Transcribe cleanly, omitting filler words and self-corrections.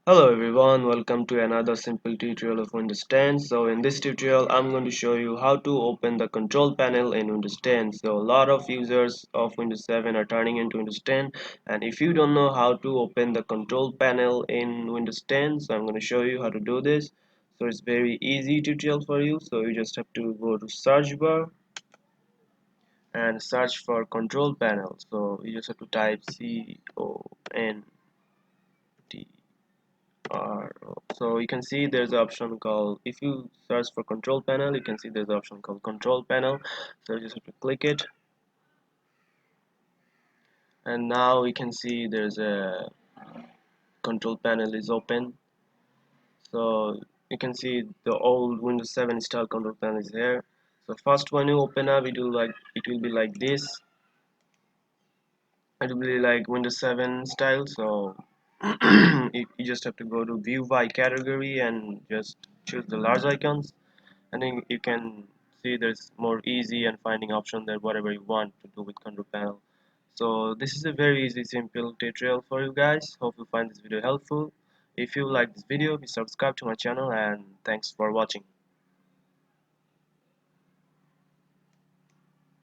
Hello everyone, welcome to another simple tutorial of Windows 10. So in this tutorial I'm going to show you how to open the control panel in Windows 10. So a lot of users of Windows 7 are turning into Windows 10, and if you don't know how to open the control panel in Windows 10, so I'm going to show you how to do this. So it's very easy tutorial for you. So you just have to go to search bar and search for control panel. So you just have to type CONTR. So you can see there's an option called, if you search for control panel, you can see there's an option called control panel. So you just have to click it, and now we can see there's a control panel is open. So you can see the old Windows 7 style control panel is here. So first when you open up, it will be like this. It will be like Windows 7 style. So you just have to go to view by category and just choose the large icons, and then you can see there's more easy and finding option that whatever you want to do with control panel. So this is a very easy simple tutorial for you guys. Hope you find this video helpful. If you like this video, please subscribe to my channel, and thanks for watching.